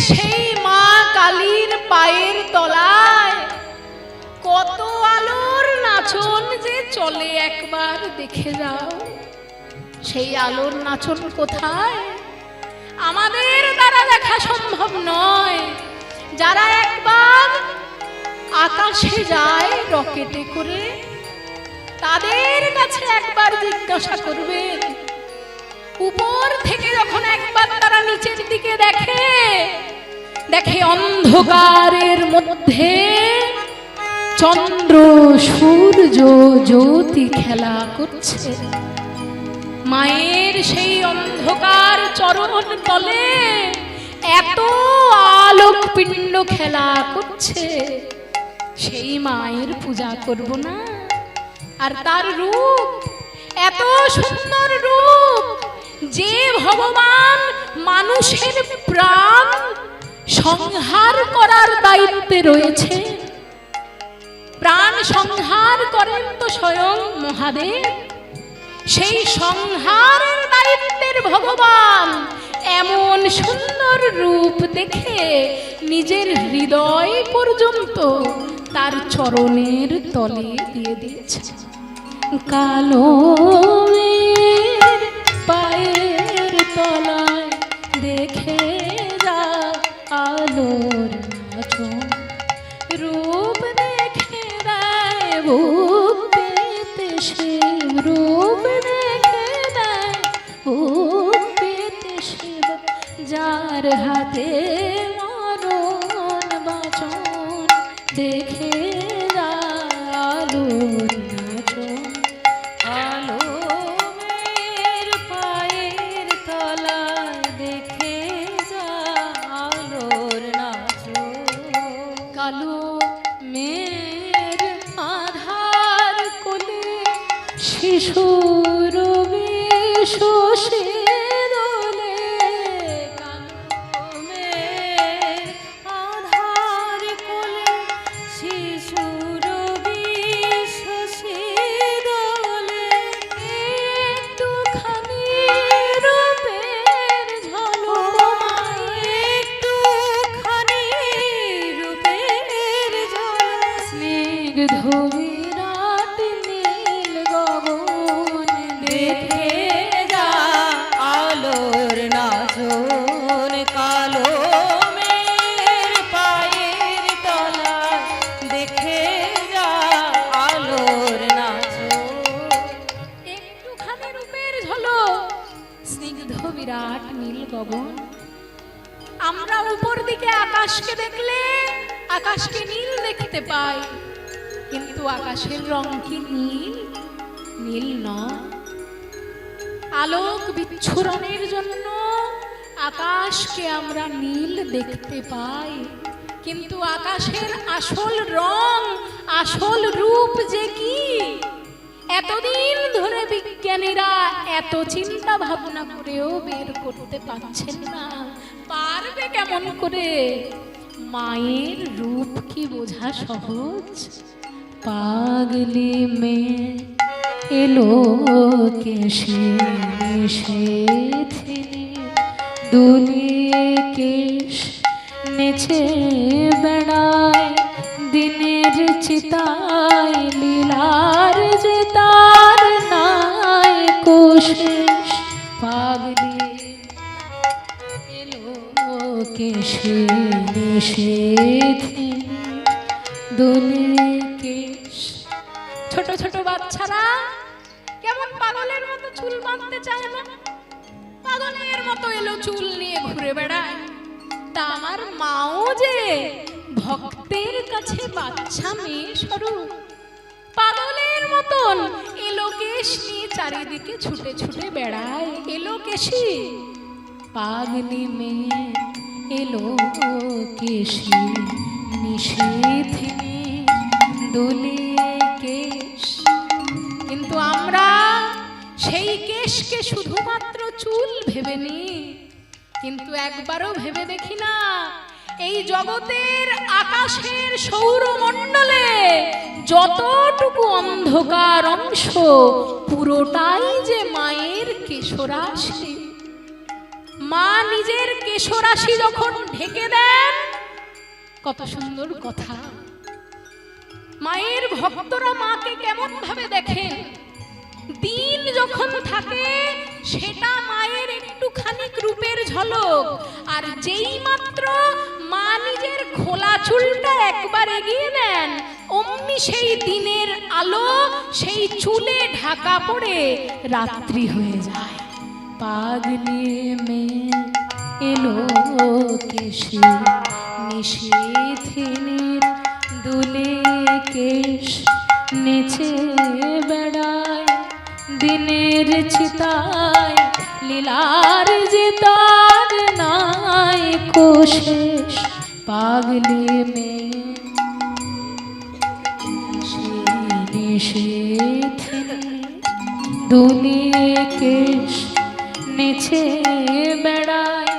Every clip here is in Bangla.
সেই মা কালীর পায়ের তলায় কত আলোর নাচন যে চলে, একবার দেখে যাও। সেই আলোর নাচন কোথায়? আমাদের দ্বারা দেখা সম্ভব নয়। যারা একবার আকাশে যায় রকেটে করে, তাদের কাছে একবার জিজ্ঞাসা করবেন, উপর থেকে যখন একবার তারা নিচের দিকে দেখে, দেখে অন্ধকারের মধ্যে চন্দ্র সূর্য জ্যোতি খেলা করছে। মায়ের সেই অন্ধকার চরণ তলে এত আলোক পিণ্ড খেলা করছে, সেই মায়ের পূজা করব না? আর তার রূপ এত সুন্দর রূপ, যে ভগবান মানুষের প্রাণ সংহার করার দায়িত্বে রয়েছে। প্রাণ সংহার করেন তো স্বয়ং মহাদেব। সেই সংহারের দায়িত্বের ভগবান এমন সুন্দর রূপ দেখে নিজের হৃদয় পর্যন্ত তার চরণের তলে দিয়ে দিয়েছে। কালো পায়ের তলায় দেখে যা আলোর নাচন, রূপ দেখে দেয় বুক পেতে শিব, রূপ দেখে দেয় বুক পেতে শিব, যার হাতে মরণ বাঁচন দেখে যা আলোর নাচন। আলো পায়ের তলায় দেখে যা আলোর নাচন। কালো মেয়ের আধার কোলে শিশুর বেশ দোলে, কালো মেয়ের আধার কোলে শিশুর বেশ দোলে, একটুখানি রূপের ঝলক, একটুখানি রূপের ঝলক, স্নিগ্ধ বিরাট নীল গগন দেখে যা আলোর নাচন। কালো মেয়ের পায়ের তলায় দেখে যা আলোর নাচন। একটুখানি রূপের ঝলক, স্নিগ্ধ বিরাট নীল গগন। আমরা উপর দিকে আকাশকে দেখলে আকাশকে নীল দেখতে পাই, কিন্তু আকাশের রং কি নীল? নীল নয়। আলোক বিচ্ছুরণের জন্য আকাশকে আমরা নীল দেখতে পাই, কিন্তু আকাশের আসল রং, আসল রূপ যে কি, এতদিন ধরে বিজ্ঞানীরা এত চিন্তা ভাবনা করেও বের করতে পারছেন না। পারবে কেমন করে? মায়ের রূপ কি বোঝা সহজ? পাগলি মেয়ে এলো কেশে দুলিয়ে কেশ নেচে বেড়ায়, দিনের চিতায় লীলার যে তার নাই কোশেষ। পাগলি এলো কেশে দুলিয়ে কেশ। ছোট ছোট বাচ্চারা কেমন পাগলের মতো চুল বাঁধতে চায় না, পাগলের মতো এলো চুল নিয়ে ঘুরে বেড়ায়। তা আমার মাও যে ভক্তের কাছে বাচ্চা মেয়ে স্বরূপ, পাগলের মতন এলো কেশ নিয়ে চারিদিকে ছুটে ছুটে বেড়ায়। এলো কেশি, পাগলি মেয়ে এলো কেশি নিষেধিনী দুলিয়ে কেশ। কিন্তু আমরা সেই কেশকে শুধুমাত্র চুল ভেবে নিই, কিন্তু একবারও ভেবে দেখি না এই জগতের আকাশের সৌরমণ্ডলে যতটুকু অন্ধকার অংশ পুরোটাই যে মায়ের কেশরাশি। মা নিজের কেশরাশি যখন ঢেকে দেন, কত সুন্দর কথা। মায়ের ভক্তরা মাকে কেমন ভাবে দেখেন, দিন যখন থাকে সেটা মায়ের একটুখানি রূপের ঝলক, আর যেই মাত্র মা নিজের খোলা চুলটা একবার এগিয়ে নেন, অমনি সেই দিনের আলো সেই চুলে ঢাকা পড়ে রাত্রি হয়ে যায়। পাগলি মেয়ে এলো কেশে নিশীথিনীর দুলে কেশ নেচে বেড়ায়, দিনের চিতায় লীলার যে তার নাই কোশেষ। পাগলি মেয়ে নিশীথিনীর দুলে কেশ নেচে বেড়ায়,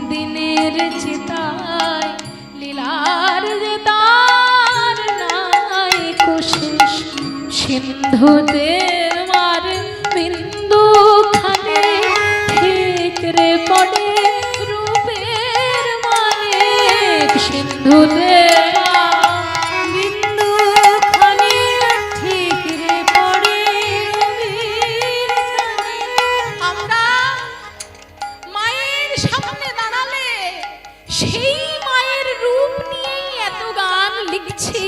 দিনের চিতায় লীলার যে তার নাই কোশেষ। সিন্ধুতে মার বিন্দু খানে ঠিকরে পড়ে রূপের মানে, সিন্ধুতে বিন্দু খানে ঠিকরে পড়ে। আমরা মায়ের সামনে দাঁড়ালে সেই মায়ের রূপ নিয়েই এত গান লিখছি,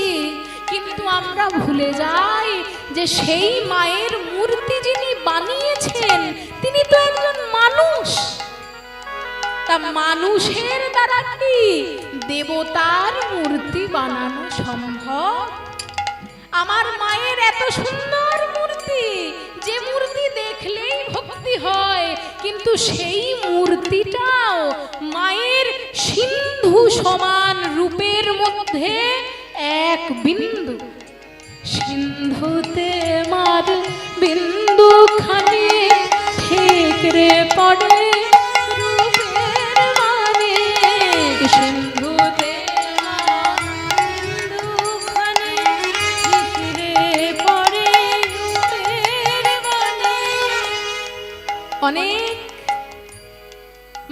কিন্তু আমরা ভুলে যাই যে সেই মায়ের মূর্তি যিনি বানিয়েছেন তিনি তো একজন মানুষ। তা মানুষের দ্বারা কি দেবতার মূর্তি বানানো সম্ভব? আমার মায়ের এত সুন্দর মূর্তি, যে মূর্তি দেখলেই ভক্তি হয়, কিন্তু সেই মূর্তিটাও মায়ের সিন্ধু সমান রূপের মধ্যে এক বিন্দু। সিন্ধুতে মার বিন্দু খানি ঠিকরে পড়ে রূপের মানে, সিন্ধুতে মার বিন্দু খানি ঠিকরে পড়ে রূপের মানে। অনেক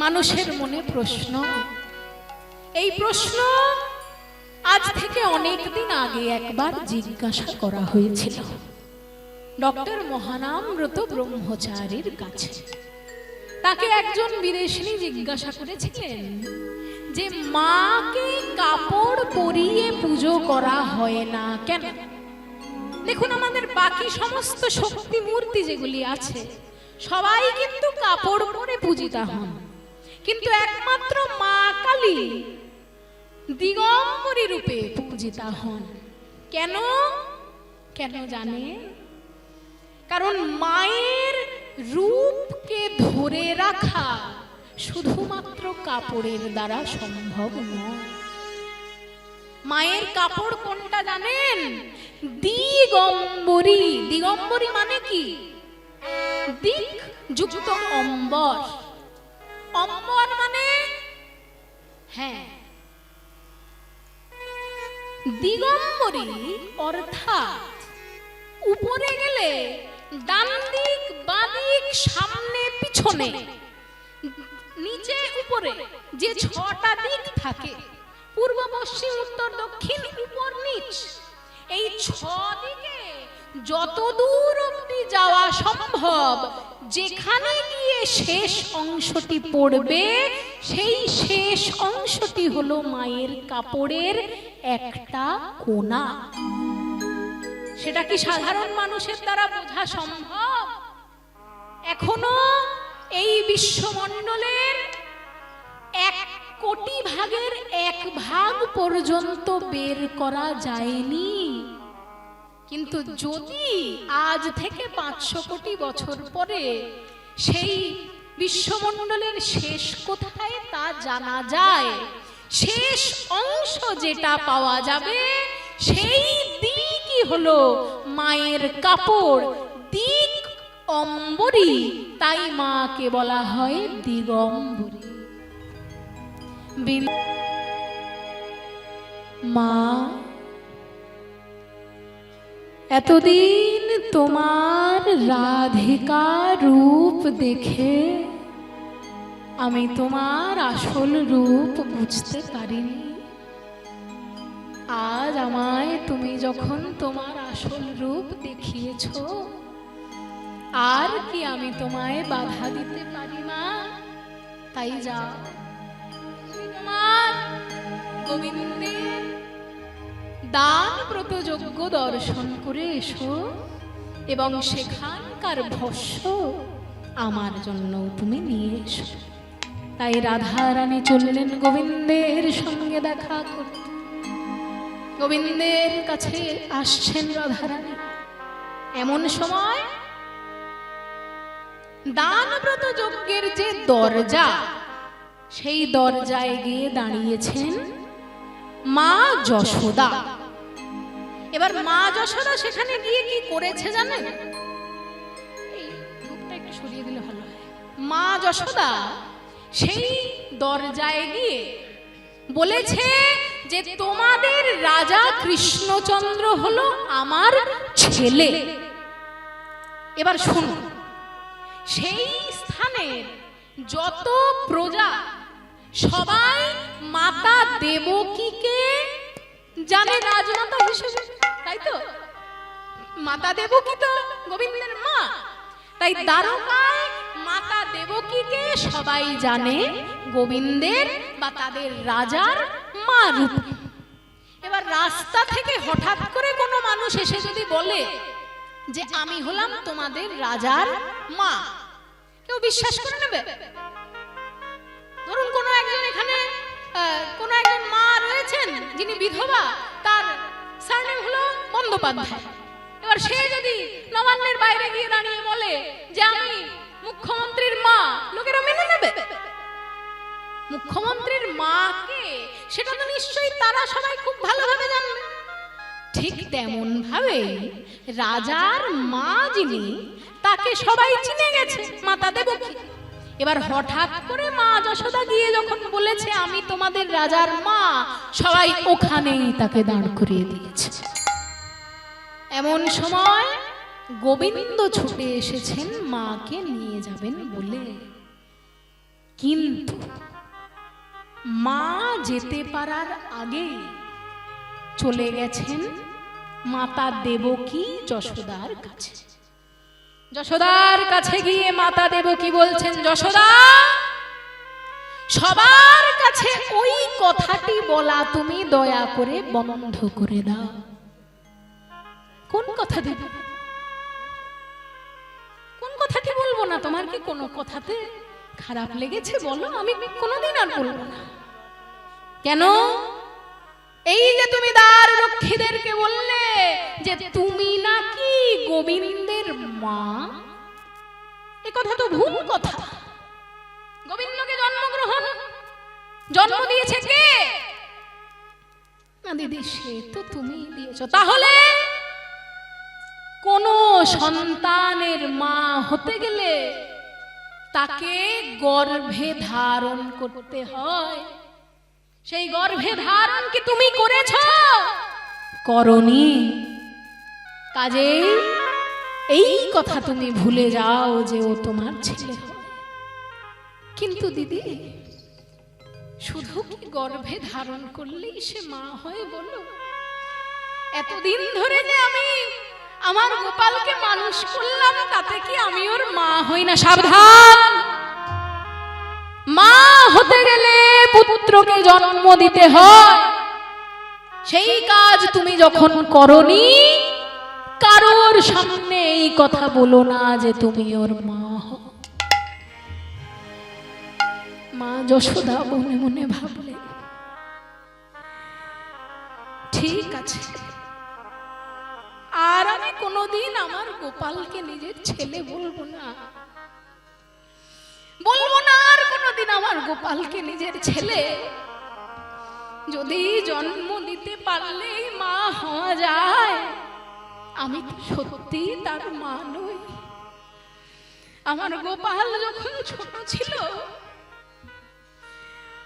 মানুষের মনে প্রশ্ন, এই প্রশ্ন আজ থেকে অনেক দিন আগে একবার জিজ্ঞাসা করা হয়েছিল ডক্টর মহানামব্রত ব্রহ্মচারীর কাছে। তাকে একজন বিদেশিনী জিজ্ঞাসা করেছিলেন যে মাকে কাপড় পরিয়ে পুজো করা হয় না কেন? দেখুন, আমাদের বাকি সমস্ত শক্তি মূর্তি যেগুলি আছে সবাই কিন্তু কাপড় পরে পূজিতা হন, কিন্তু একমাত্র মা কালী দিগম্বরী রূপে পূজিতা হন। কেন? কেন জানে? কারণ মায়ের রূপকে ধরে রাখা শুধুমাত্র কাপড়ের দ্বারা সম্ভব নয়। মায়ের কাপড় কোনটা জানেন? দিগম্বরী। দিগম্বরী মানে কি? দিক যুক্ত অম্বর। অম্বর মানে হ্যাঁ, দিগম্বরী অর্থাৎ উপরে গেলে ডান দিক, বাঁ দিক, সামনে পিছনে, নিচে উপরে যে ছটা দিক থাকে, পূর্ব পশ্চিম উত্তর দক্ষিণ উপর নিচ, এই দিকে যত দূর অবধি যাওয়া সম্ভব, যেখানে গিয়ে শেষ অংশটি পড়বে সেই শেষ অংশটি হলো মায়ের কাপড়ের একটা কোণা। সেটা কি সাধারণ মানুষের দ্বারা বোঝা সম্ভব? এখনো এই বিশ্বমণ্ডলের 1 কোটি ভাগের 1 ভাগ পর্যন্ত বের করা যায়নি। কিন্তু যদি আজ থেকে 500 কোটি বছর পরে সেই বিশ্বমণ্ডলের শেষ কোথায় তা জানা যায়, শেষ অংশ যেটা পাওয়া যাবে সেই দিকই হলো মায়ের কাপড়, দিক অম্বরী। তাই মাকে বলা হয় দিগম্বরী। মা, এতদিন তোমার রাধিকা রূপ দেখে আমি তোমার আসল রূপ বুঝতে পারিনি। আজ আমায় তুমি যখন তোমার আসল রূপ দেখিয়েছ, আর কি আমি তোমায় বাধা দিতে পারি মা? তাই যাও, তোমার গোবিন্দের দান ব্রত যজ্ঞ দর্শন করে এসো এবং সেখানকার ভস্য আমার জন্য তুমি নিয়ে এসো। তাই রাধা রানী চললেন গোবিন্দের সঙ্গে দেখা করতে। গোবিন্দের কাছে আসছেন রাধা রানী। এমন সময় দানব্রত যজ্ঞের যে দরজা, সেই দরজায় গিয়ে দাঁড়িয়েছেন মা যশোদা। এবার মা যশোদা সেখানে গিয়ে কি করেছে জানেন? এই ধূপটা একটু সরিয়ে দিলে ভালো হয়। মা যশোদা সেই দরজায় গিয়ে বলেছে যে তোমাদের রাজা কৃষ্ণচন্দ্র হলো আমার ছেলে। এবার শুনুন, সেই স্থানের যত প্রজা সবাই মাতা দেবকীকে জানে রাজমাতা হিসেবে, তাই তো? মাতা দেবকী তো গোবিন্দের মা, তাই দ্বারকায় মাতা দেবকীকে সবাই জানে গোবিন্দের বা তাদের রাজার মা রূপে। এবার রাস্তা থেকে হঠাৎ করে কোনো মানুষ এসে যদি বলে যে আমি হলাম তোমাদের রাজার মা, কেউ বিশ্বাস করে নেবে? ধরুন কোনো একজন এখানে কোনো একজন মা রয়েছেন যিনি বিধবা, তার সারনেম হলো বন্দ্যোপাধ্যায়। এবার সে যদি নবান্নের বাইরে গিয়ে দাঁড়িয়ে বলে যে আমি মুখ্যমন্ত্রীর মা, লোকেরা মেনে নেবে? মুখ্যমন্ত্রীর মাকে সেটা তো নিশ্চয়ই তারা সবাই খুব ভালোভাবে জানবে। ঠিক তেমন ভাবে রাজার মা যিনি, তাকে সবাই চিনে গেছে, মাতা দেবকী। এবার হঠাৎ করে মা যশোদা গিয়ে যখন বলেছে আমি তোমাদের রাজার মা, সবাই ওখানেই তাকে দাঁড় করিয়ে দিয়েছে। এমন সময় গোবিন্দ ছুটে এসেছেন মাকে নিয়ে যাবেন বলে, কিন্তু মা যেতে পারার আগে চলে গেছেন মাতা দেবকী যশোদার কাছে। যশোদার কাছে গিয়ে মাতা দেবকী বলছেন, যশোদা, সবার কাছে ওই কথাটি বলা তুমি দয়া করে বন্ধ করে দাও। কোন কথা দেবে? কোন কথাটি বলবো না? তোমার কি কোনো কথাতে খারাপ লেগেছে বলো, আমি কোনোদিন আর বলবো না। কেন? এই যে তুমি দ্বার রক্ষীদেরকে বললে যে তুমি নাকি গোবিন্দের মা, এ কথা তো ভুল কথা। গোবিন্দকে জন্ম দিয়েছে কে? না দিদি, সে তো তুমি দিয়েছো। তাহলে কোন সন্তানের মা হতে গেলে তাকে গর্ভে ধারণ করতে হয়। সেই গর্ভে ধারণ কি তুমি করেছ? করনি। কাজেই এই কথা তুমি ভুলে যাও যে ও তোমার ছেলে হয়। কিন্তু দিদি, শুধু কি গর্ভে ধারণ করলেই সে মা হয় বলো? এতদিন ধরে যে আমি আমার গোপালকে মানুষ করলাম, তাতে কি আমি ওর মা হই না? সাবধান! মা হতে গেলে পুত্রকে জন্ম দিতে হয়। সেই কাজ তুমি যখন করনি, কারোর সামনে এই কথা বলো না যে তুমি ওর মা হও। মা যশোদা মনে মনে ভাবলে, ঠিক আছে, আর আমি কোনোদিন আমার গোপালকে নিজের ছেলে বলবো না। আর কোনোদিন আমার গোপালকে নিজের ছেলে। যদি জন্ম দিতে পারলেই মা হওয়া যায়, আমি তো সত্যি তার মা নই। আমার গোপাল যখন ছোট ছিল,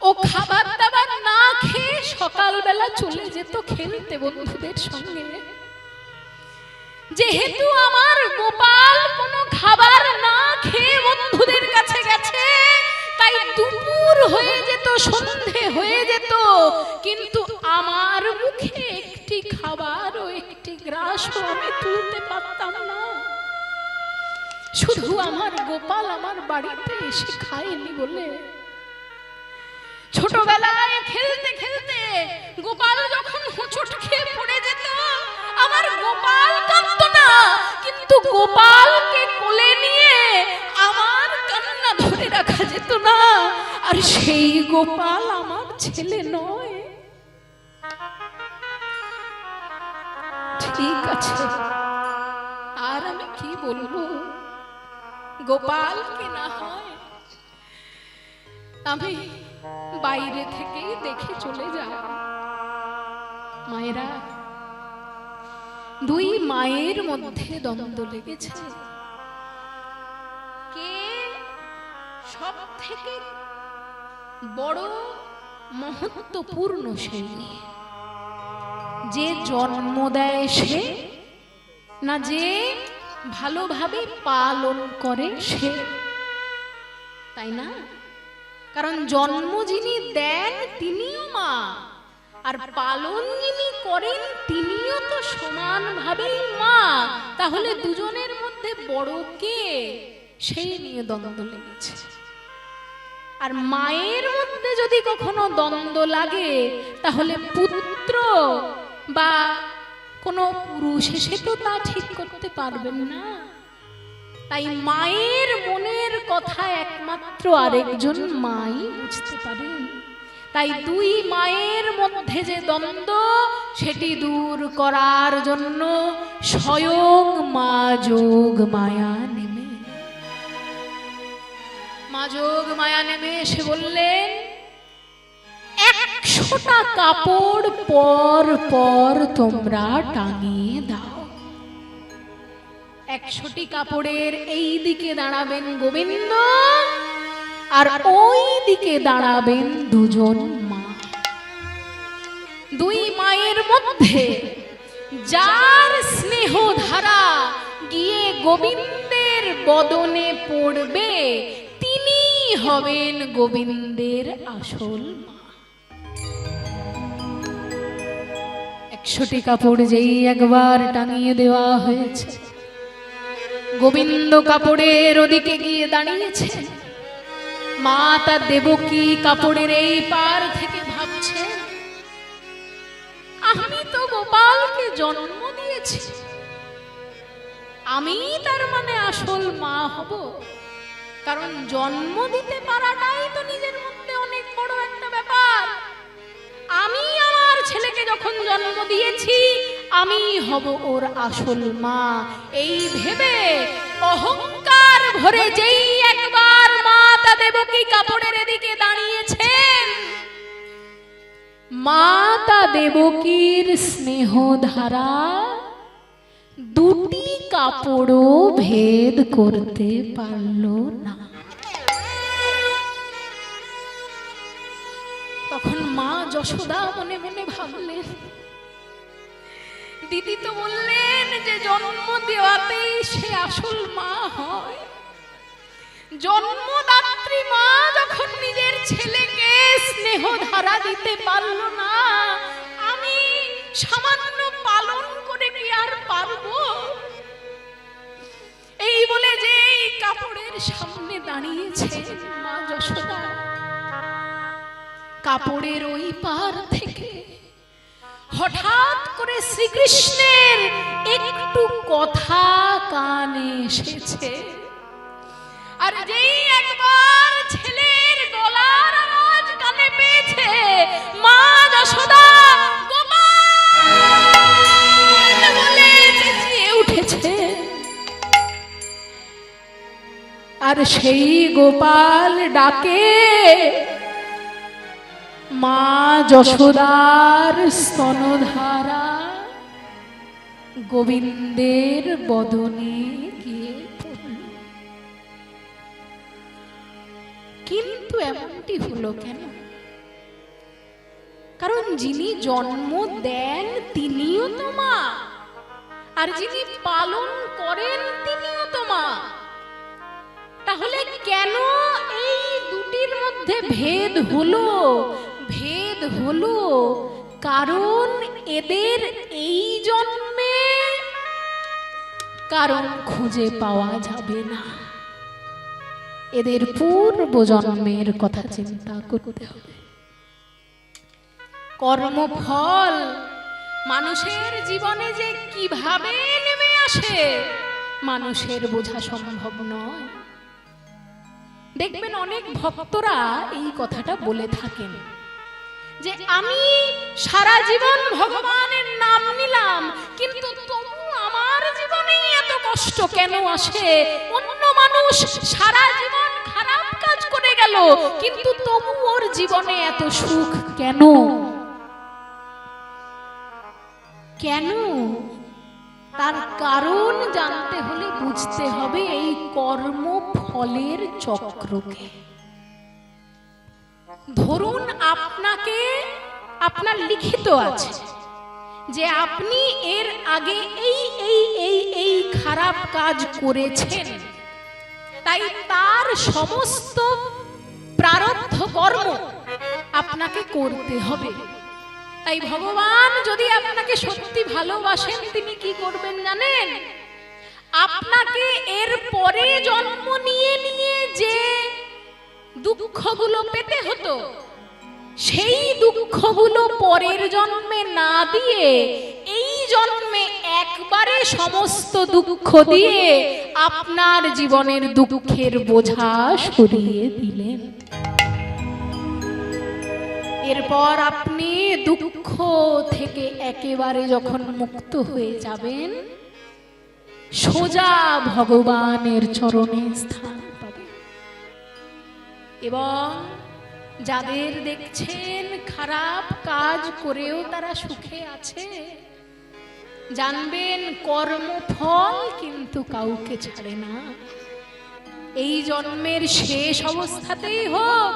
ও খাবার দাবার না খেয়ে সকালবেলা চলে যেত খেলতে বন্ধুদের সঙ্গে। যেহেতু আমার গোপাল কোনো খাবার না খেয়ে বন্ধুদের কাছে গেছে, তাই 2 হয়ে যেত, সন্ধে হয়ে যেত, কিন্তু আমার মুখে একটি খাবার ও একটি গ্রাসও আমি তুলতে পারতাম না। শুধু আমার গোপাল আমার বাড়িতে এসে খায়নি বলে। ছোটবেলায় খেলতে খেলতে গোপাল যখন হোঁচট খেয়ে পড়ে যেত, আমার গোপাল কাঁদতো না, কিন্তু গোপালকে কোলে নিয়ে আমার কান্না ধরে রাখা যেত না। আর সেই গোপাল আমার ছেলে নয়। ঠিক আছে, আর আমি কি বলবো? গোপালকে না হয় আমি বাইরে থেকেই দেখে চলে যাই। মায়েরা, দুই মায়ের মধ্যে দ্বন্দ্ব লেগেছে। কে সব থেকে বড় মহত্বপূর্ণ? সেই যে জন্ম দেয় সে, না যে ভালোভাবে পালন করে সে? তাই না? কারণ জন্ম যিনি দেন তিনিও মা, আর পালন যিনি করেন তিনিও তো সমানভাবেই মা। তাহলে দুজনের মধ্যে বড় কে, সেই নিয়ে দ্বন্দ্ব লেগেছে। আর মায়ের মধ্যে যদি কখনো দ্বন্দ্ব লাগে, তাহলে পুত্র বা কোনো পুরুষ এসে তো তা ঠিক করতে পারবেন না। তাই মায়ের মনের কথা একমাত্র আরেকজন মাই বুঝতে পারেন। তাই দুই মায়ের মধ্যে যে দ্বন্দ্ব, সেটি দূর করার জন্য স্বয়ং মা যোগ মায়া নেমে এসে বললেন, 100টা কাপড় পর পর তোমরা টাঙিয়ে দাও। 100টি কাপড়ের এই দিকে দাঁড়াবেন গোবিন্দ, আর ওই দিকে দাঁড়াবেন দুজন মা। দুই মায়ের মধ্যে যার স্নেহ ধারা গিয়ে গোবিন্দের বদনে পড়বে, তিনি হবেন গোবিন্দের আসল মা। 100টি কাপড় যেই একবার টাঙিয়ে দেওয়া হয়েছে, গোবিন্দ কাপড়ের ওদিকে গিয়ে দাঁড়িয়েছে। মাতা দেবকী কাপড়ের এই পার থেকে ভাবছে, আমি তো গোপালকে জন্ম দিয়েছি, আমি তার মানে আসল মা হব? কারণ জন্ম দিতে পারাটাই তো নিজের মধ্যে অনেক বড় একটা ব্যাপার। আমি আমার ছেলেকে যখন জন্ম দিয়েছি, আমি হব ওর আসল মা। এই ভেবে অহংকার ভরে যেই একবার মাতা দেবকী কাপড়ের এদিকে দাঁড়িয়েছেন, মাতা দেবকীর স্নেহ ধারা দুটি কাপড়ও ভেদ করতে পারল না। তখন মা যশোদা মনে মনে ভাবলেন, দিদি তো বললেন যে জন্ম দেওয়াতেই সে আসল মা হয়। জন্মদাত্রী মা যখন নিজের ছেলেকে স্নেহ ধারা দিতে পারল না, আমি সামান্য পালন করে কি আর পারবো? এই বলে যে কাপড়ের সামনে দাঁড়িয়েছে মা যশোদা, কাপড়ের ওই পার থেকে হঠাৎ করে শ্রীকৃষ্ণের একটু কথা কানে এসেছে। আর যেই একবার ছেলের গলার আওয়াজ কানে পেয়েছে, মা যশোদা গোপাল বলে চেঁচিয়ে উঠেছে। আর সেই গোপাল ডাকে মা যশোদার স্তনধারা গোবিন্দের বদনে গিয়ে পড়ল। কিন্তু এমনটি হলো কেন? কারণ যিনি জন্ম দেন তিনিও তো মা, আর যিনি পালন করেন তিনিও তো মা। তাহলে কেন এই দুটি দুটির মধ্যে ভেদ হলো কারণ এদের এই জন্মে কারণ খুঁজে পাওয়া যাবে না, এদের পূর্ব জন্মের কথা চিন্তা করতে হবে। কর্মফল মানুষের জীবনে যে কিভাবে নেমে আসে মানুষের বোঝা সম্ভব নয়। দেখবেন অনেক ভক্তরা এই কথাটা বলে থাকেন যে আমি সারা জীবন ভগবানের নাম নিলাম, কিন্তু তবু আমার জীবনে এত কষ্ট কেন আসে? অন্য মানুষ সারা জীবন খারাপ কাজ করে গেল, কিন্তু তবু ওর জীবনে এত সুখ কেন? কেন? তার কারণ জানতে হলে বুঝতে হবে এই কর্মফলের চক্রকে। ধরুন আপনাকে আপনার লিখিত আছে যে আপনি এর আগে এই এই এই এই খারাপ কাজ করেছেন, তাই তার সমস্ত প্রারব্ধ কর্ম আপনাকে করতে হবে। তাই ভগবান যদি আপনাকে সত্যি ভালোবাসেন তিনি কি করবেন জানেন? আপনাকে এর পরে জন্ম নিয়ে নিয়ে যে দুঃখগুলো পেতে হতো সেই দুঃখগুলো পরের জন্মে না দিয়ে এই জন্মে একবারে সমস্ত দুঃখ দিয়ে আপনার জীবনের দুঃখের বোঝা সরিয়ে দিলেন। এরপর আপনি দুঃখ থেকে একেবারে যখন মুক্ত হয়ে যাবেন সোজা ভগবানের চরণে স্থান পাবেন। এবং যাদের দেখছেন খারাপ কাজ করেও তারা সুখে আছে, জানবেন কর্মফল কিন্তু কাউকে ছাড়ে না। এই জন্মের শেষ অবস্থাতেই হোক,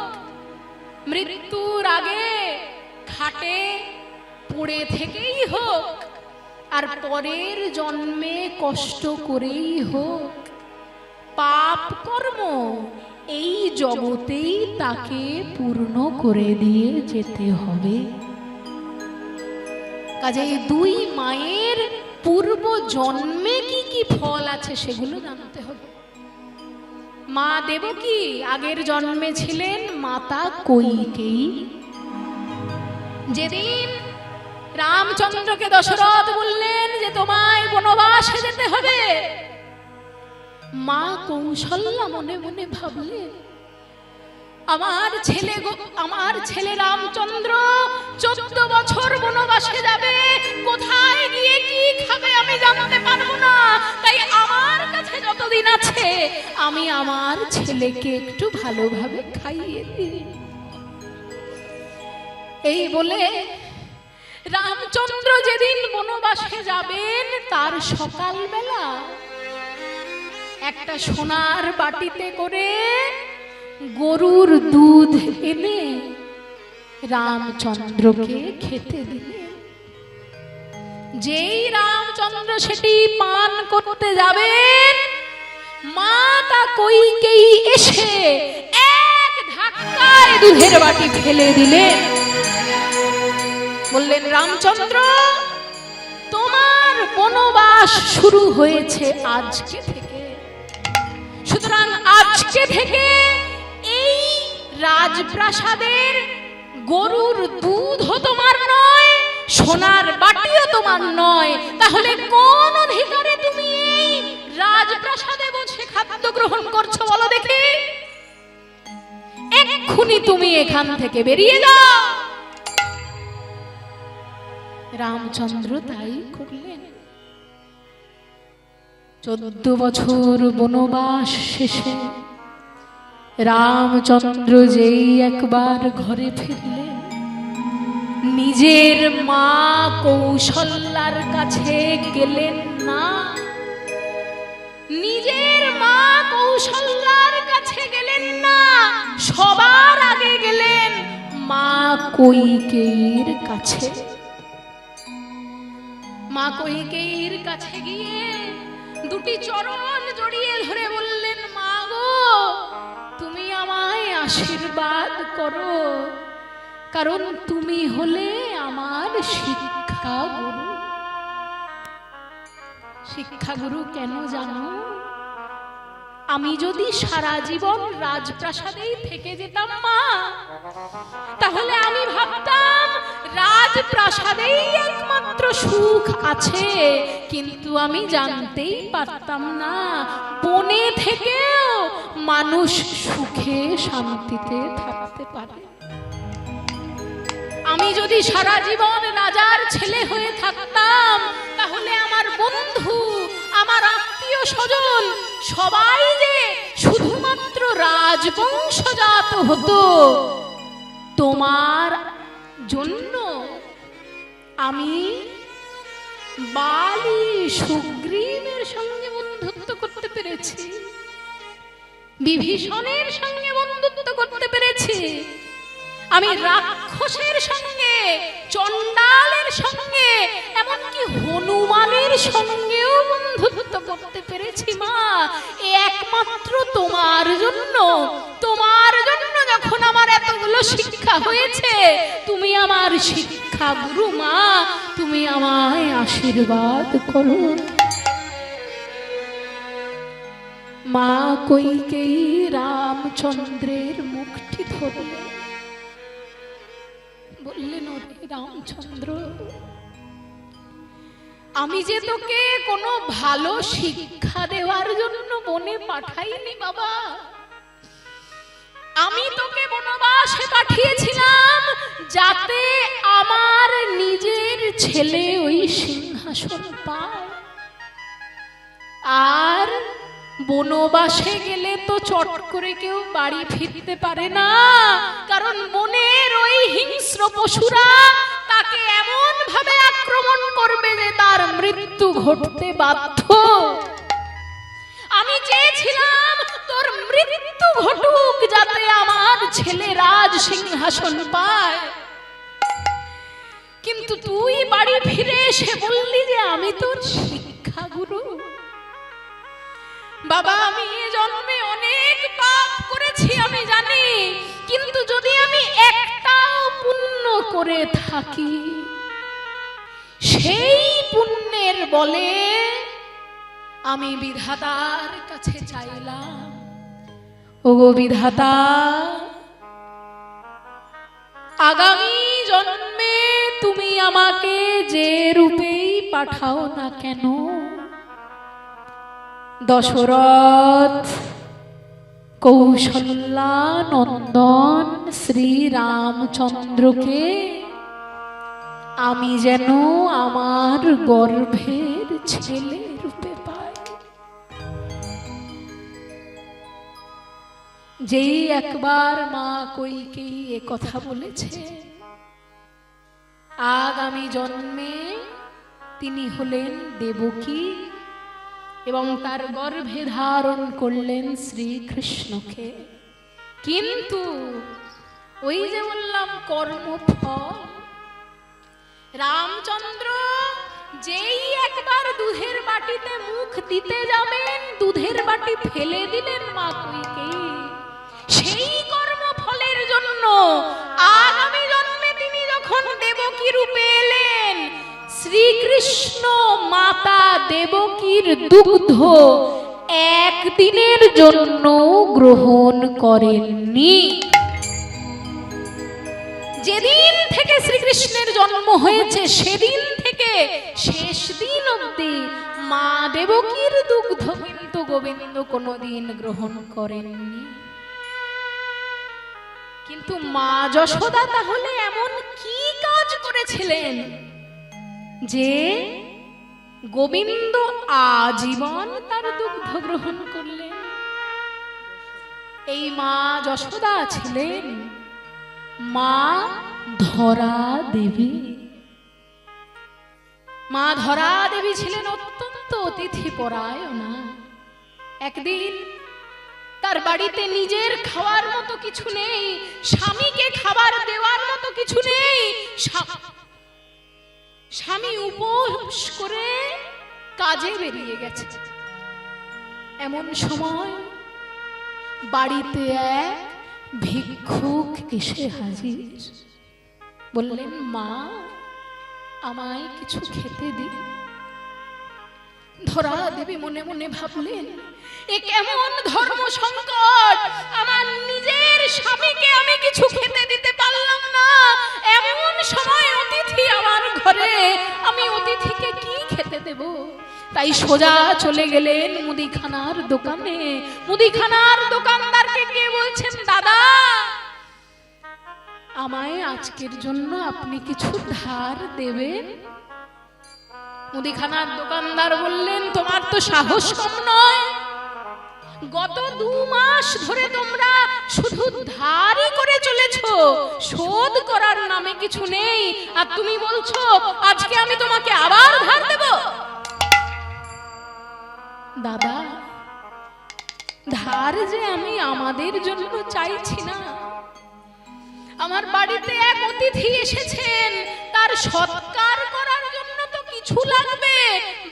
মৃত্যুর আগে খাটে পড়ে থেকেই হোক, আর পরের জন্মে কষ্ট করেই হোক, পাপ কর্ম এই জগতেই তাকে পূর্ণ করে দিয়ে যেতে হবে। কাজেই দুই মায়ের পূর্ব জন্মে কি কি ফল আছে সেগুলো জানতে হবে। মা দেবকী আগের জন্মে ছিলেন মাতা কৈকেয়ী। যেদিন রামচন্দ্রকে দশরথ বললেন যে তোমায় বনবাসে যেতে হবে, মা কৌশল্যা মনে মনে ভাবলেন আমার ছেলে রামচন্দ্র 14 বছর বনবাসে যাবে, কোথায় গিয়ে কি খাবে আমি জানতে পারবো না, তাই আমার কাছে যতদিন আছে আমি আমার ছেলেকে একটু ভালোভাবে খাইয়ে দিই। এই বলে রামচন্দ্র যেদিন বনবাসে যাবেন তার সকালবেলা একটা সোনার বাটিতে করে গরুর দুধ এনে রামচন্দ্রকে খেতে দিলেন। যেই রামচন্দ্র সেটি পান করতে যাবেন মাতা কৈকেয়ী এসে এক ধাক্কায় দুধের বাটি ফেলে দিলেন। বললেন রামচন্দ্র তোমার বনবাস শুরু হয়েছে আজকে থেকে, সুতরাং আজকে থেকে এই রাজপ্রাসাদের গরুর দুধও তোমার নয়, সোনার বাটিও তোমার নয়, তাহলে কোন অধিকারে তুমি এই রাজপ্রাসাদে বসে খাদ্য গ্রহণ করছো বলো দেখি? এক্ষুনি তুমি এখান থেকে বেরিয়ে যাও। রামচন্দ্র তাই করলেন। 14 বছর বনবাস শেষে রামচন্দ্র যেই একবার ঘরে ফিরলেন, নিজের মা কৌশল্যার কাছে গেলেন না, নিজের মা কৌশল্যার কাছে গেলেন না, সবার আগে গেলেন মা কৈকেয়ীর কাছে। মা কৈকেয়ীর কাছে গিয়ে দুটি চরণ জড়িয়ে ধরে বললেন মা গো তুমি আমায় আশীর্বাদ করো, কারণ তুমি হলে আমার শিক্ষাগুরু। শিক্ষাগুরু কেন জানো? আমি যদি সারা জীবন রাজপ্রাসাদেই থেকে যেতাম মা, তাহলে আমি ভাবতাম রাজপ্রাসাদেই একমাত্র সুখ আছে, কিন্তু আমি জানতেই পারতাম না বনে থেকেও মানুষ সুখে শান্তিতে থাকতে পারে। আমি যদি সারা জীবন রাজার ছেলে হয়ে থাকতাম, তাহলে আমার বন্ধু, আমার আত্মীয় স্বজন সবাই যে শুধুমাত্র রাজবংশজাত হতো। তোমার জন্য আমি বালি সুগ্রীবের সঙ্গে বন্ধুত্ব করতে পেরেছি, বিভীষণের সঙ্গে বন্ধুত্ব করতে পেরেছি, আমি রাক্ষসের সঙ্গে, চণ্ডালের সঙ্গে, এমনকি হনুমানের সঙ্গেও বন্ধুত্ব করতে পেরেছি মা। একমাত্র তোমার জন্য। তোমার জন্য যখন আমার এতগুলো শিক্ষা হয়েছে, তুমি আমার শিক্ষা গুরু মা, তুমি আমায় আশীর্বাদ করো। মা কইকেয়ী রামচন্দ্রের মুখটি ধরলেন, বললেন, ওরে রামচন্দ্র, আমি যে তোকে কোনো ভালো শিক্ষা দেওয়ার জন্য বনে পাঠাইনি বাবা। আমি তোকে বনবাসে পাঠিয়েছিলাম যাতে আমার নিজের ছেলে ওই সিংহাসন পায়। আর বনবাসে গেলে তো চট করে কেউ বাড়ি ফিরতে পারে না, কারণ বনের ওই হিংস্র পশুরা তাকে এমন ভাবে আক্রমণ করবে যে তার মৃত্যু ঘটতে বাধ্য। আমি চেয়েছিলাম তোর মৃত্যু ঘটুক যাতে আমার ছেলে রাজ সিংহাসন পায়, কিন্তু তুই বাড়ি ফিরে এসে বললি যে আমি তোর শিক্ষাগুরু। বাবা, আমি এ জন্মে অনেক পাপ করেছি আমি জানি, কিন্তু যদি আমি একটাও পুণ্য করে থাকি, সেই পুণ্যের বলে আমি বিধাতার কাছে চাইলাম, ওগো বিধাতা, আগামী জন্মে তুমি আমাকে যে রূপেই পাঠাও না কেন, দশরথ, কৌশল্যা নন্দন শ্রী রামচন্দ্রকে আমি যেন আমার গর্ভের ছেলে রূপে পাই। যেই একবার মা কইকেয়ী এ কথা বলেছে, আগামী জন্মে তিনি হলেন দেবকী এবং তার গর্ভে ধারণ করলেন শ্রীকৃষ্ণকে। কিন্তু ওই যে বললাম কর্মফল, রামচন্দ্র যেই একবার দুধের বাটিতে মুখ দিতে যাবেন, দুধের বাটি ফেলে দিলেন মা কইকেয়ী। সেই কর্মফলের জন্য আগামী জন্মে তিনি যখন দেবকী রূপে এলেন, শ্রীকৃষ্ণ মাতা দেবকীর দুগ্ধ একদিনের জন্য গ্রহণ করেননি। যেদিন থেকে শ্রীকৃষ্ণের জন্ম হয়েছে সেদিন থেকে শেষ দিন অবধি মা দেবকীর দুগ্ধ কিন্তু গোবিন্দ কোনোদিন গ্রহণ করেননি। কিন্তু মা যশোদা তাহলে এমন কি কাজ করেছিলেন যে গোবিন্দ আজীবন তার দুগ্ধ গ্রহণ করলেন? এই মা যশোদা ছিলেন মা ধরা দেবী। মা ধরা দেবী ছিলেন অত্যন্ত অতিথিপরায়ণা। একদিন তার বাড়িতে নিজের খাওয়ার মতো কিছু নেই, স্বামীকে খাবার দেওয়ার মতো কিছু নেই, স্বামী উপোস করে কাজে বেরিয়ে গেছে। এমন সময় বাড়িতে এক ভিক্ষুক এসে হাজির। বললেন, মা আমায় কিছু খেতে দিন। ধরা দেবী মনে মনে ভাবলেন, এ কেমন ধর্ম সংকট, আমার নিজের স্বামীকে আমি কিছু খেতে দিতে পারলাম না, এমন সময় অতিথি আমার ঘরে, আমি অতিথিকে কি খেতে দেব? তাই সোজা চলে গেলেন মুদিখানার দোকানে। মুদিখানার দোকানদারকে কে বলছেন, দাদা আমায় আজকের জন্য আপনি কিছু ধার দেবেন? মুদিখানার দোকানদার বললেন, তোমার তো সাহস কম নয়, গত 2 মাস ধরে তোমরা শুধু ধারই করে চলেছো, শোধ করার নামে কিছু নেই, আর তুমি বলছো আজকে আমি তোমাকে আবার ধার দেব? দাদা ধার যে আমি আমাদের জন্য চাইছি না, আমার বাড়িতে এক অতিথি এসেছেন, তার সৎকার করার জন্য তো কিছু লাগবে,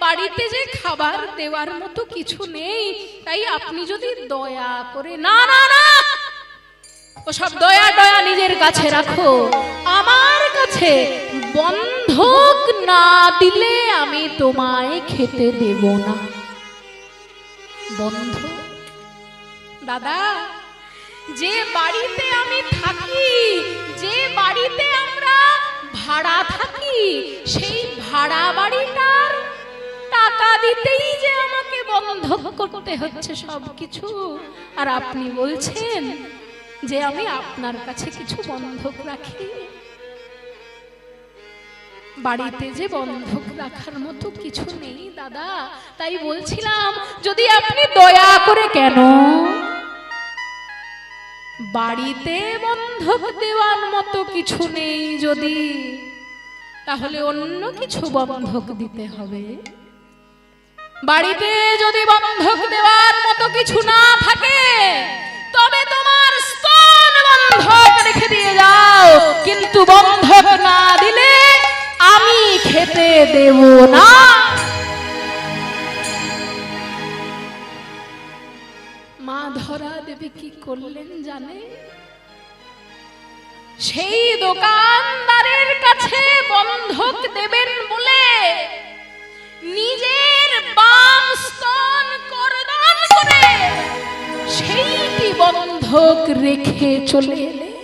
বাড়িতে যে খাবার দেওয়ার মতো কিছু নেই, তাই আপনি যদি দয়া করে, না না না ওসব দয়া দয়া নিজের কাছে রাখো, আমার কাছে বন্ধক না দিলে আমি তোমায় খেতে দেব না। বন্ধক? দাদা যে বাড়িতে আমি থাকি, যে বাড়িতে আমরা ভাড়া থাকি, সেই ভাড়া বাড়িটার টাকা দিতেই যে আমাকে বন্ধক করতে হচ্ছে সবকিছু, আর আপনি বলছেন যে আমি আপনার কাছে কিছু বন্ধক রাখি? বাড়িতে যে বন্ধক রাখার মতো কিছু নেই দাদা, তাই বলছিলাম যদি আপনি দয়া করে, কেন বাড়িতে বন্ধক দেওয়ার মতো কিছু নেই যদি, তাহলে অন্য কিছু বন্ধক দিতে হবে। বাড়িতে যদি বন্ধক দেওয়ার মতো কিছু না থাকে, তবে তোমার স্তন বন্ধক রেখে দিয়ে যাও, কিন্তু বন্ধক না দিলে আমি খেতে দেব না। মা ধরা দেবী কি করলেন জানে? সেই দোকানদারের কাছে বন্ধক দেবেন বলে নিজের বাম স্তন করদান করে সেইটি বন্ধক রেখে চলে এলেন।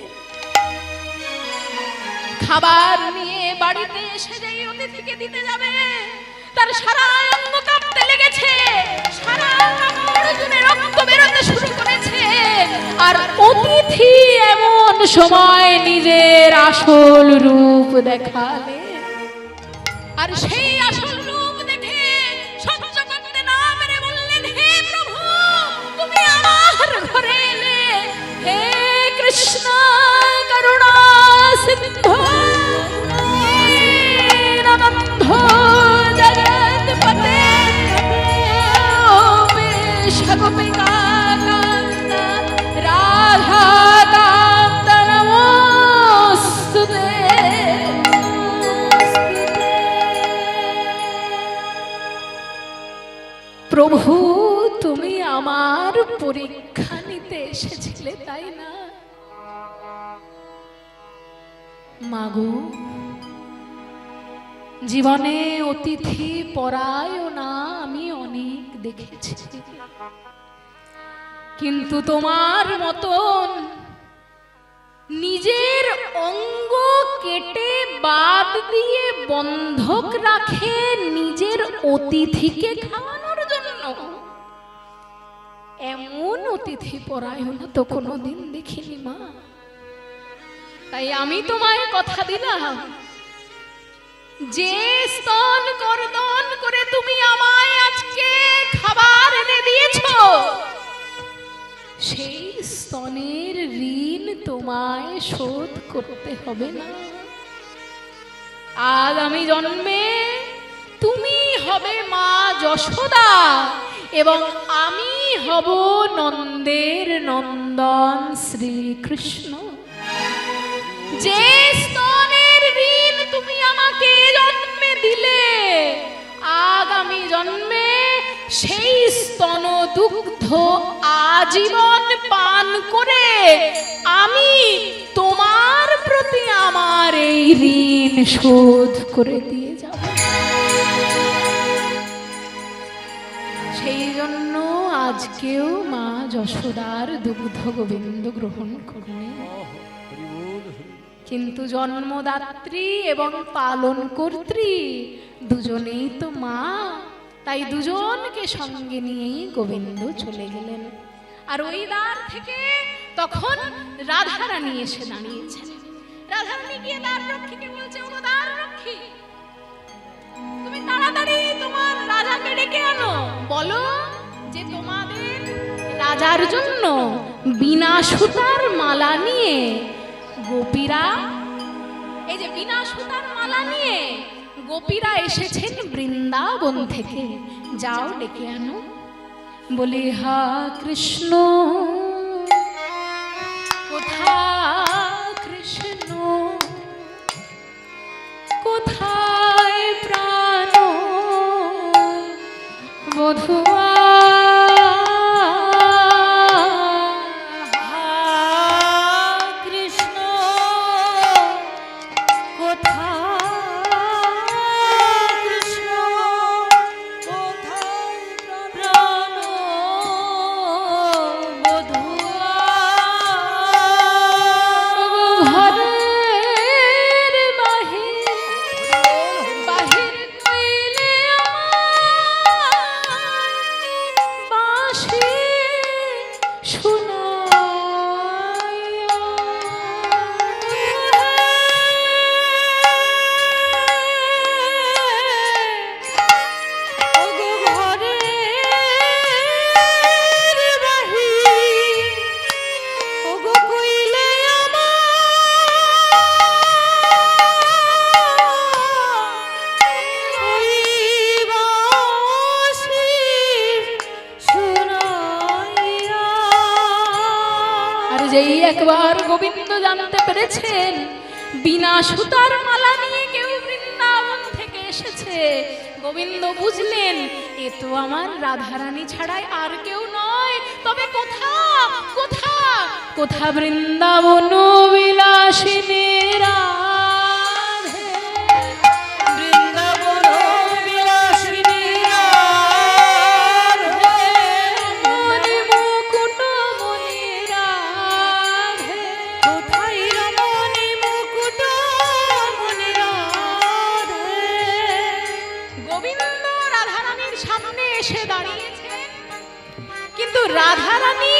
খাবার নিয়ে বাড়িতে এসে যেই অতিথিকে দিতে যাবে, তার সারা অঙ্গ কাঁপতে লেগেছে, সারা কাপড় জুড়ে রক্ত বেরোতে শুরু করেছে, আর অতিথি এমন সময় নিজের আসল রূপ দেখালে, আর সেই আসল রূপ দেখে সহ্য করতে না পেরে বললেন, হে প্রভু তুমি আমার ঘরে এলে, হে কৃষ্ণ করুণা সিন্ধু দীনবন্ধু জগৎপতে গোপিকা কান্ত রাধা কান্ত নমোস্তুতে। প্রভু তুমি আমার পরীক্ষা নিতে এসেছিলে তাই না? মাগো জীবনে অতিথি পরায়ণা আমি অনেক দেখেছি, কিন্তু তোমার মতন নিজের অঙ্গ কেটে বাদ দিয়ে বন্ধক রাখে নিজের অতিথিকে খাওয়ানোর জন্য, এমন অতিথি পরায়ণা তো কোনোদিন দেখিনি মা। তাই আমি তোমায় কথা দিলাম, যে স্তন কর্দন করে তুমি আমায় আজকে খাবার এনে দিয়েছো, সেই স্তনের ঋণ তোমায় শোধ করতে হবে না। আগামী জন্মে তুমি হবে মা যশোদা এবং আমি হব নন্দের নন্দন শ্রীকৃষ্ণ। যে স্তনের ঋণ তুমি আমাকে জন্মে দিলে, আগামী জন্মে সেই স্তন দুগ্ধ আজীবন পান করে আমি তোমার প্রতি আমার এই ঋণ শোধ করে দিয়ে যাব। সেই জন্য আজকেও মা যশোদার দুগ্ধ গোবিন্দ গ্রহণ করলেন। কিন্তু জন্মদাত্রী এবং পালন কর্ত্রী দুজনেই তো মা, তাই দুজনকে সঙ্গে নিয়েই গোবিন্দ চলে গেলেন। আর ওই দ্বার থেকে তখন রাধারানী এসে দাঁড়িয়েছেন। রাধারানী গিয়ে দ্বার রক্ষীকে বলছে, ও দ্বার রক্ষী, তুমি তাড়াতাড়ি তোমার রাজাকে ডেকে আনো, বলো যে তোমাদের রাজার জন্য বিনা সুতার মালা নিয়ে গোপীরা, এই যে বিনা সুতার মালা নিয়ে গোপীরা এসেছেন বৃন্দাবন থেকে, যাও ডেকে আনো। বলি, হা কৃষ্ণ কোথা, কৃষ্ণ কোথায় প্রাণ বধুয়া, যেই একবার গোবিন্দ জানতে পেরেছেন বিনা সুতার মালা নিয়ে কেউ বৃন্দাবন থেকে এসেছে, গোবিন্দ বুঝলেন এ তো আমার রাধারানী ছাড়াই আর কেউ নয়। তবে কোথা কোথা কোথা বৃন্দাবন বিলাসিনী রাধে, বৃন্দাবন বিলাসিনী রাধে, মণি মুকুট মণি রাধে, কোথায় রমণী মুকুট মণি রাধে। গোবিন্দ রাধারানীর সামনে এসে দাঁড়িয়েছে, কিন্তু রাধারানী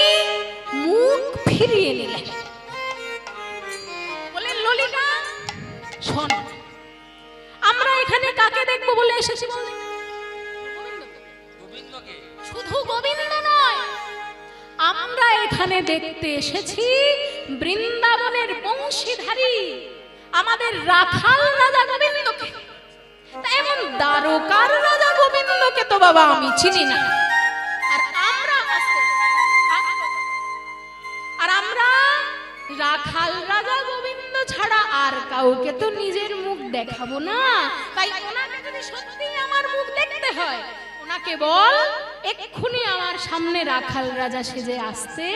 মুখ ফিরিয়ে নিলেন, বলেন, ললিতা শোন, আমরা এখানে কাকে দেখবো বলে এসেছি? শুধু গোবিন্দ নয়, আমরা এখানে দেখতে এসেছি বৃন্দাবনের বংশীধারী আমাদের রাখাল রাজা গোবিন্দকে। এমন দ্বারকার রাজা গোবিন্দকে তো বাবা আমি চিনি না, আর আমরা রাখাল রাজা গোবিন্দ ছাড়া আর কাউকে তো নিজের মুখ দেখাবো না। তাই ওনাকে যদি সত্যি আমার মুখ দেখতে হয়, ওনাকে বল এক্ষুনি আমার সামনে রাখাল রাজা সেজে আসতে,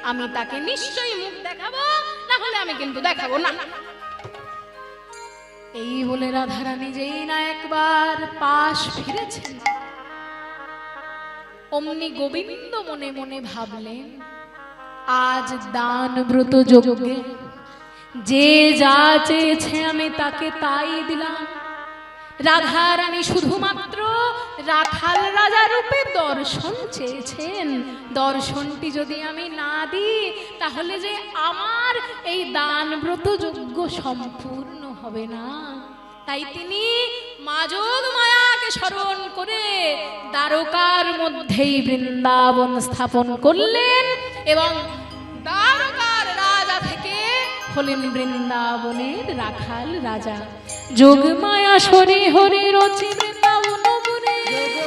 আমি তাকে নিশ্চয়ই মুখ দেখাবো, না হলে আমি কিন্তু দেখাবো না। এই বলে রাধারানী যেই না একবার পাশ ফিরেছেন, অমনি গোবিন্দ মনে মনে ভাবলেন, আজ দান ব্রত যজ্ঞে যে যা চেয়েছে আমি তাকে তাই দিলাম। রাধারানী শুধুমাত্র রাখাল রাজা রূপে দর্শন চেয়েছেন, দর্শনটি যদি আমি না দিই তাহলে যে আমার এই দান ব্রত যজ্ঞ সম্পূর্ণ হবে না। তাই তিনি মাযোগ মায়াকে স্মরণ করে দ্বারকার মধ্যেই বৃন্দাবন স্থাপন করলেন এবং দ্বারকার রাজা থেকে হলেন বৃন্দাবনের রাখাল রাজা। যোগ মায়া শরী হরি রচি